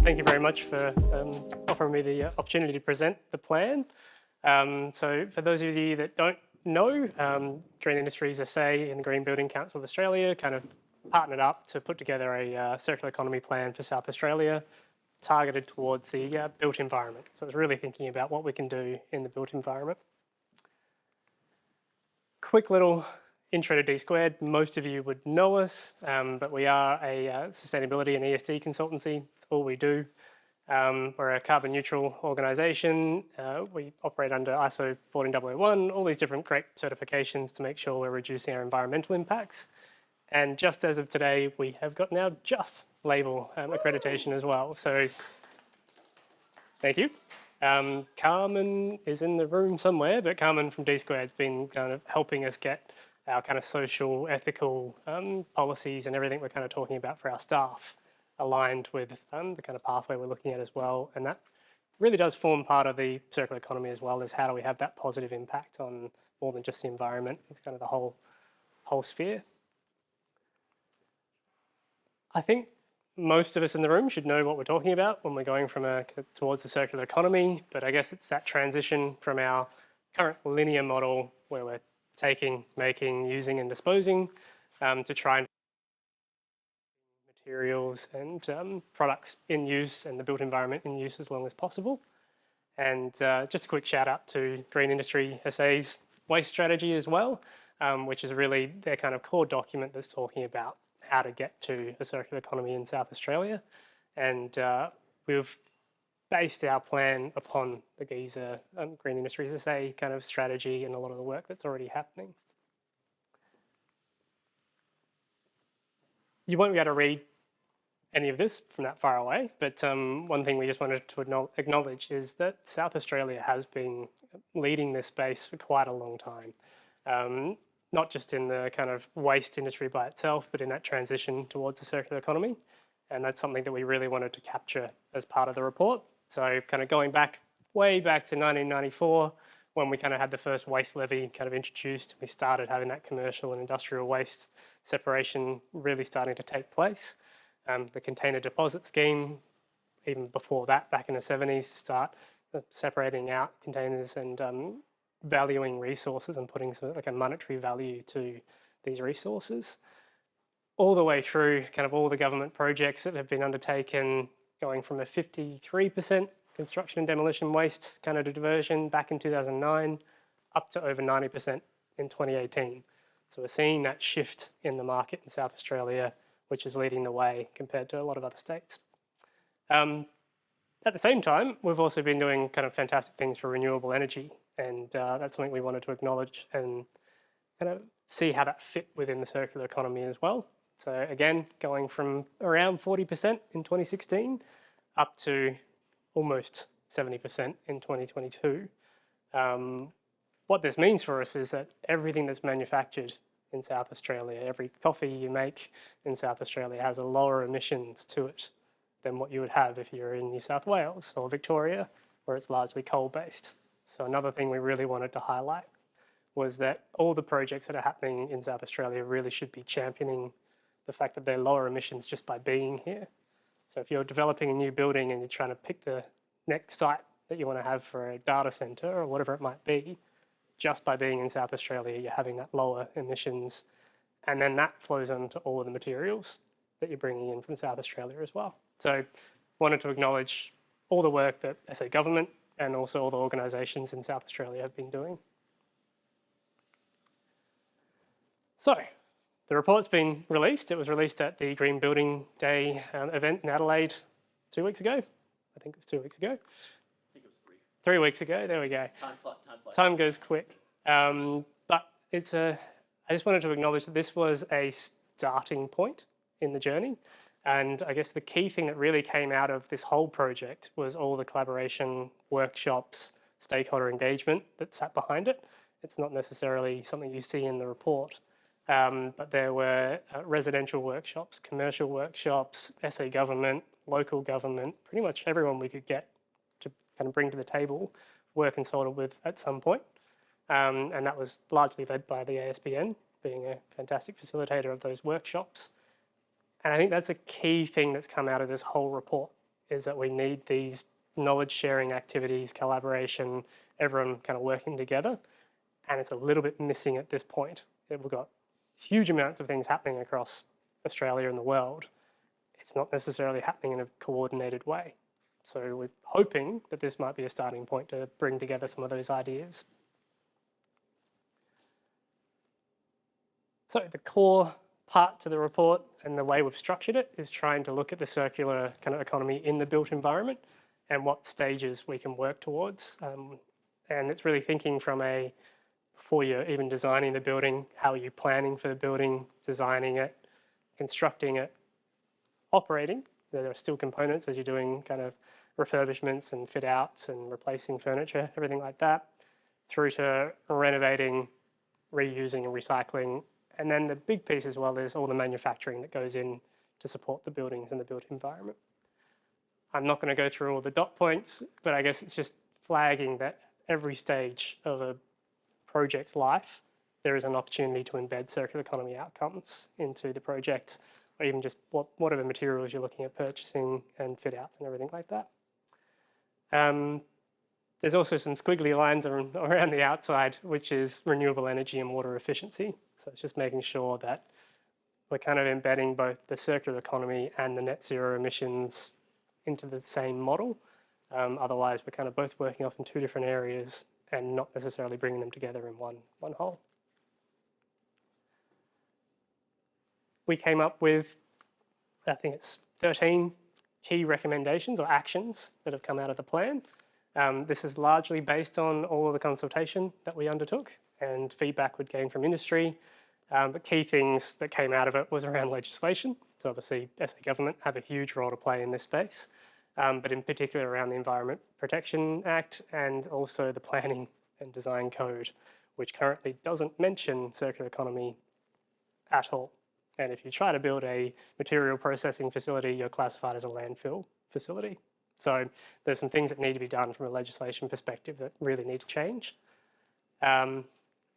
Thank you very much for offering me the opportunity to present the plan. So for those of you that don't know, Green Industries SA and the Green Building Council of Australia kind of partnered up to put together a circular economy plan for South Australia targeted towards the built environment. So it's really thinking about what we can do in the built environment. Quick little intro to dsquared. Most of you would know us, but we are a sustainability and ESG consultancy. That's all we do. We're a carbon neutral organisation. We operate under ISO 14001, all these different great certifications to make sure we're reducing our environmental impacts. And just as of today, we have got now just label accreditation as well. So thank you. Carmen is in the room somewhere, but Carmen from dsquared has been kind of helping us get our kind of social, ethical policies and everything we're kind of talking about for our staff aligned with the kind of pathway we're looking at as well. And that really does form part of the circular economy as well, is how do we have that positive impact on more than just the environment. It's kind of the whole sphere. I think most of us in the room should know what we're talking about when we're going from towards the circular economy, but I guess it's that transition from our current linear model where we're taking, making, using and disposing to try and materials and products in use and the built environment in use as long as possible. And just a quick shout out to Green Industry SA's waste strategy as well, which is really their kind of core document that's talking about how to get to a circular economy in South Australia. And we've based our plan upon the GISA Green Industries SA kind of strategy and a lot of the work that's already happening. You won't be able to read any of this from that far away, but one thing we just wanted to acknowledge is that South Australia has been leading this space for quite a long time. Not just in the kind of waste industry by itself, but in that transition towards the circular economy. And that's something that we really wanted to capture as part of the report. So kind of going back, way back to 1994, when we kind of had the first waste levy kind of introduced, we started having that commercial and industrial waste separation really starting to take place. The container deposit scheme, even before that, back in the 70s, start separating out containers and valuing resources and putting like a monetary value to these resources. All the way through kind of all the government projects that have been undertaken, going from a 53% construction and demolition waste kind of diversion back in 2009 up to over 90% in 2018. So we're seeing that shift in the market in South Australia, which is leading the way compared to a lot of other states. At the same time, we've also been doing kind of fantastic things for renewable energy, and that's something we wanted to acknowledge and kind of see how that fit within the circular economy as well. So again, going from around 40% in 2016 up to almost 70% in 2022. What this means for us is that everything that's manufactured in South Australia, every coffee you make in South Australia has a lower emissions to it than what you would have if you're in New South Wales or Victoria, where it's largely coal-based. So another thing we really wanted to highlight was that all the projects that are happening in South Australia really should be championing the fact that they're lower emissions just by being here. So if you're developing a new building and you're trying to pick the next site that you want to have for a data centre or whatever it might be, just by being in South Australia, you're having that lower emissions. And then that flows onto all of the materials that you're bringing in from South Australia as well. So wanted to acknowledge all the work that SA government and also all the organisations in South Australia have been doing. So the report's been released. It was released at the Green Building Day event in Adelaide 2 weeks ago. I think it was 2 weeks ago. I think it was 3. 3 weeks ago, there we go. Time flies. Time goes quick. But I just wanted to acknowledge that this was a starting point in the journey. And I guess the key thing that really came out of this whole project was all the collaboration, workshops, stakeholder engagement that sat behind it. It's not necessarily something you see in the report, but there were residential workshops, commercial workshops, SA government, local government, pretty much everyone we could get to kind of bring to the table, were consulted with at some point. And that was largely led by the ASBN, being a fantastic facilitator of those workshops. And I think that's a key thing that's come out of this whole report, is that we need these knowledge sharing activities, collaboration, everyone kind of working together. And it's a little bit missing at this point. We've got huge amounts of things happening across Australia and the world. It's not necessarily happening in a coordinated way. So we're hoping that this might be a starting point to bring together some of those ideas. So the core part to the report and the way we've structured it is trying to look at the circular kind of economy in the built environment and what stages we can work towards. And it's really thinking from a, before you're even designing the building, how are you planning for the building, designing it, constructing it, operating. There are still components as you're doing kind of refurbishments and fit outs and replacing furniture, everything like that, through to renovating, reusing and recycling. And then the big piece as well is all the manufacturing that goes in to support the buildings and the built environment. I'm not going to go through all the dot points, but I guess it's just flagging that every stage of a project's life, there is an opportunity to embed circular economy outcomes into the project, or even just whatever materials you're looking at purchasing and fit outs and everything like that. There's also some squiggly lines around the outside, which is renewable energy and water efficiency. So it's just making sure that we're kind of embedding both the circular economy and the net zero emissions into the same model. Otherwise, we're kind of both working off in two different areas and not necessarily bringing them together in one whole. We came up with, I think it's 13 key recommendations or actions that have come out of the plan. This is largely based on all of the consultation that we undertook and feedback we'd gained from industry. But key things that came out of it was around legislation. So obviously, SA government have a huge role to play in this space, but in particular around the Environment Protection Act and also the Planning and Design Code, which currently doesn't mention circular economy at all. And if you try to build a material processing facility, you're classified as a landfill facility. So there's some things that need to be done from a legislation perspective that really need to change.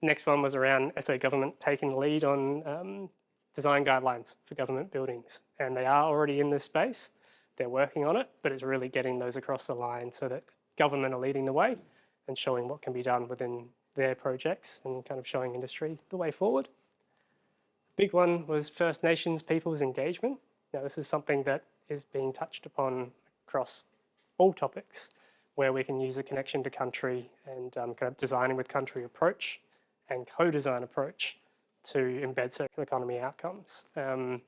Next one was around SA government taking the lead on design guidelines for government buildings. And they are already in this space. They're working on it, but it's really getting those across the line so that government are leading the way and showing what can be done within their projects and kind of showing industry the way forward. Big one was First Nations people's engagement. Now, this is something that is being touched upon across all topics, where we can use a connection to country and kind of designing with country approach and co-design approach to embed circular economy outcomes. We're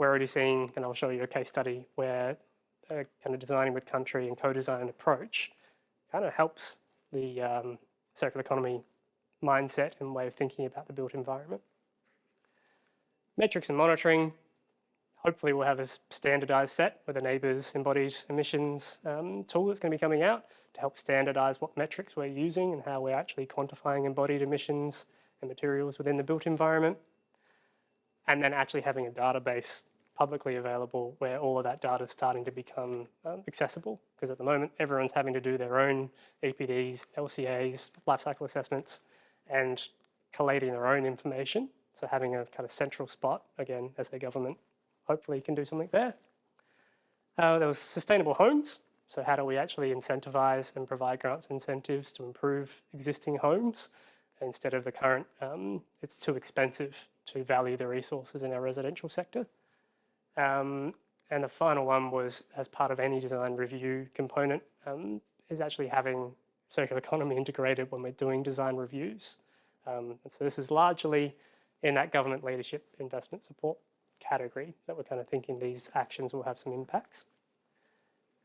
already seeing, and I'll show you a case study where kind of designing with country and co-design approach kind of helps the circular economy mindset and way of thinking about the built environment. Metrics and monitoring, hopefully we'll have a standardized set with a neighbours embodied emissions tool that's going to be coming out to help standardize what metrics we're using and how we're actually quantifying embodied emissions and materials within the built environment. And then actually having a database publicly available where all of that data is starting to become accessible, because at the moment everyone's having to do their own EPDs, LCAs, life cycle assessments, and collating their own information. So having a kind of central spot, again, as a government, hopefully can do something there. There was sustainable homes. So how do we actually incentivize and provide grants and incentives to improve existing homes instead of the current, it's too expensive to value the resources in our residential sector. And the final one was, as part of any design review component, is actually having circular economy integrated when we're doing design reviews. And so this is largely in that government leadership investment support category that we're kind of thinking these actions will have some impacts.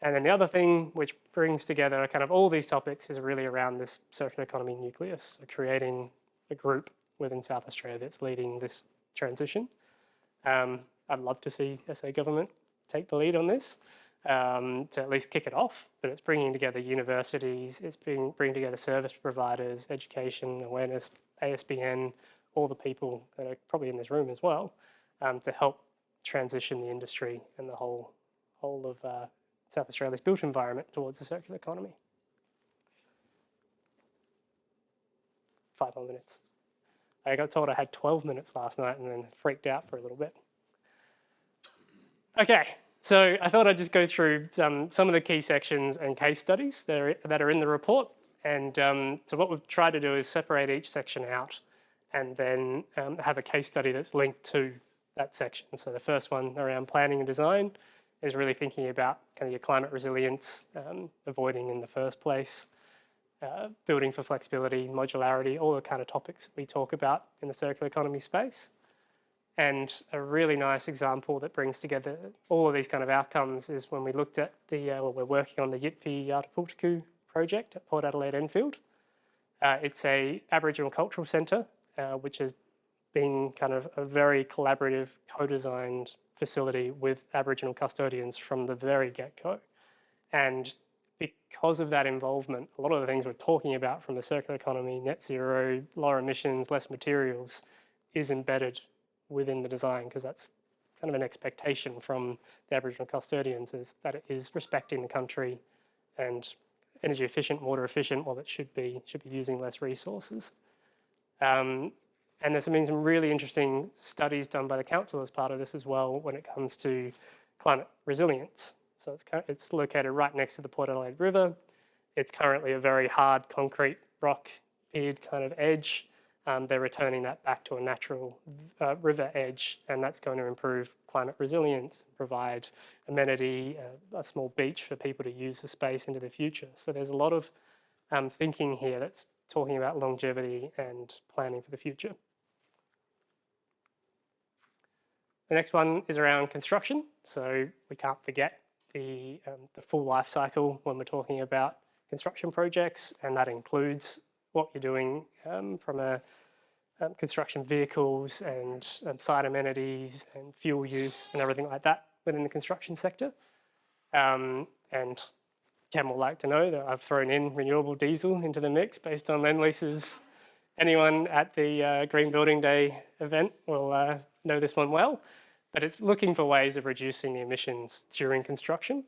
And then the other thing which brings together kind of all these topics is really around this circular economy nucleus, so creating a group within South Australia that's leading this transition. I'd love to see SA government take the lead on this to at least kick it off, but it's bringing together universities, it's bringing together service providers, education, awareness, ASBN, all the people that are probably in this room as well, to help transition the industry and the whole of South Australia's built environment towards the circular economy. 5 more minutes. I got told I had 12 minutes last night and then freaked out for a little bit. Okay, So I thought I'd just go through some of the key sections and case studies that are in the report. And so what we've tried to do is separate each section out and then have a case study that's linked to that section. So the first one around planning and design is really thinking about kind of your climate resilience, avoiding in the first place, building for flexibility, modularity, all the kind of topics we talk about in the circular economy space. And a really nice example that brings together all of these kind of outcomes is when we looked at we're working on the Yitpi Yartapultuku project at Port Adelaide Enfield. It's a Aboriginal cultural centre, which has been kind of a very collaborative, co-designed facility with Aboriginal custodians from the very get-go. And because of that involvement, a lot of the things we're talking about from the circular economy, net zero, lower emissions, less materials, is embedded within the design, because that's kind of an expectation from the Aboriginal custodians, is that it is respecting the country and energy efficient, water efficient, while it should be using less resources. And there's been some really interesting studies done by the council as part of this as well when it comes to climate resilience. So it's located right next to the Port Adelaide River. It's currently a very hard concrete rock pied kind of edge. They're returning that back to a natural river edge, and that's going to improve climate resilience, provide amenity, a small beach for people to use the space into the future. So there's a lot of thinking here that's talking about longevity and planning for the future. The next one is around construction. So we can't forget the full life cycle when we're talking about construction projects, and that includes what you're doing from a construction vehicles and site amenities and fuel use and everything like that within the construction sector. And Cam will like to know that I've thrown in renewable diesel into the mix based on Lend-Lease's. Anyone at the Green Building Day event will know this one well, but it's looking for ways of reducing the emissions during construction.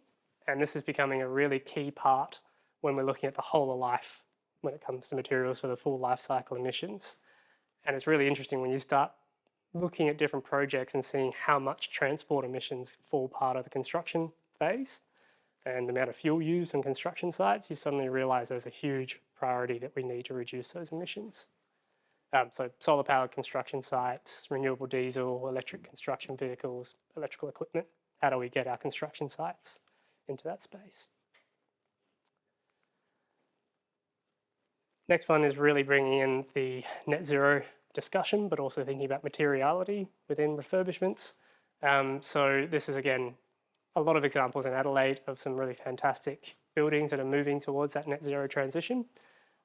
And this is becoming a really key part when we're looking at the whole of life when it comes to materials, so the full life cycle emissions. And it's really interesting when you start looking at different projects and seeing how much transport emissions fall part of the construction phase and the amount of fuel used on construction sites, you suddenly realise there's a huge priority that we need to reduce those emissions. So solar powered construction sites, renewable diesel, electric construction vehicles, electrical equipment. How do we get our construction sites into that space? Next one is really bringing in the net zero discussion, but also thinking about materiality within refurbishments. So this is, again, a lot of examples in Adelaide of some really fantastic buildings that are moving towards that net zero transition,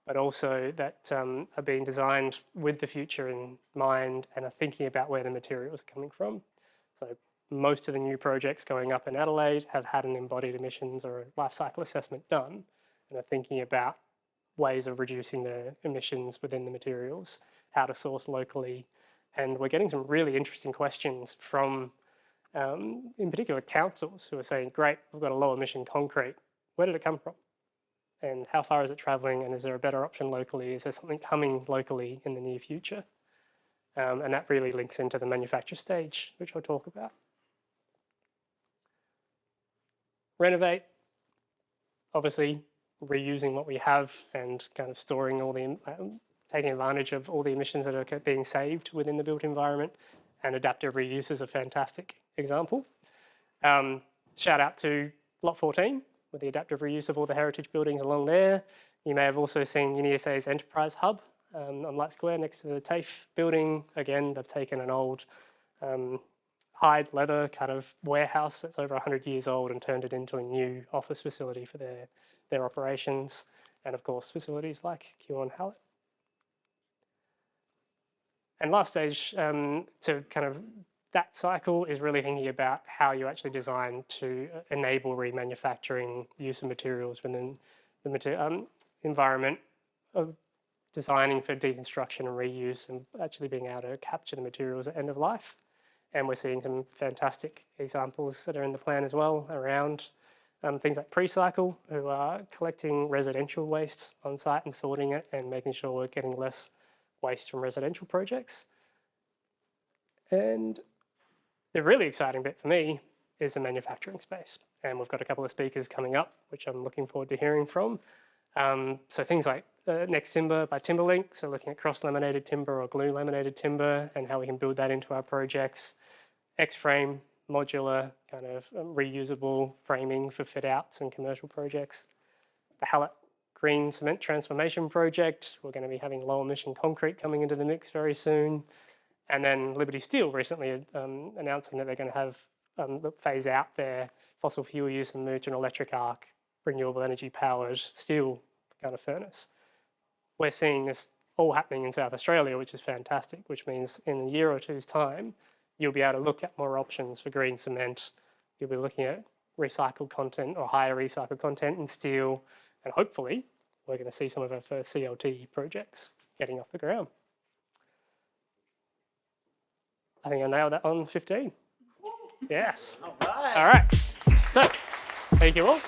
but also that are being designed with the future in mind and are thinking about where the materials are coming from. So most of the new projects going up in Adelaide have had an embodied emissions or a life cycle assessment done and are thinking about ways of reducing the emissions within the materials, how to source locally. And we're getting some really interesting questions from, in particular, councils who are saying, great, we've got a low emission concrete. Where did it come from? And how far is it travelling? And is there a better option locally? Is there something coming locally in the near future? And that really links into the manufacture stage, which I'll talk about. Renovate, obviously, reusing what we have and kind of storing all the, taking advantage of all the emissions that are being saved within the built environment, and adaptive reuse is a fantastic example. Shout out to Lot 14 with the adaptive reuse of all the heritage buildings along there. You may have also seen UniSA's Enterprise Hub on Light Square next to the TAFE building. Again, they've taken an old hide leather kind of warehouse that's over 100 years old and turned it into a new office facility for their operations, and of course facilities like Kewan Hallett. And last stage to kind of that cycle is really thinking about how you actually design to enable remanufacturing, use of materials within the environment, of designing for deconstruction and reuse, and actually being able to capture the materials at end of life. And we're seeing some fantastic examples that are in the plan as well around things like Precycle, who are collecting residential waste on site and sorting it and making sure we're getting less waste from residential projects. And the really exciting bit for me is the manufacturing space. And we've got a couple of speakers coming up, which I'm looking forward to hearing from. So things like Next Timber by Timberlink, so looking at cross-laminated timber or glue-laminated timber and how we can build that into our projects. X-frame, modular, kind of reusable framing for fit-outs and commercial projects. The Hallett Green Cement Transformation Project, we're going to be having low-emission concrete coming into the mix very soon. And then Liberty Steel recently announcing that they're going to have phase out their fossil fuel use and move to an electric arc, renewable energy powered steel kind of furnace. We're seeing this all happening in South Australia, which is fantastic, which means in a year or two's time, you'll be able to look at more options for green cement. You'll be looking at recycled content or higher recycled content in steel. And hopefully, we're going to see some of our first CLT projects getting off the ground. I think I nailed that on 15. Yes. All right. All right. So, thank you all.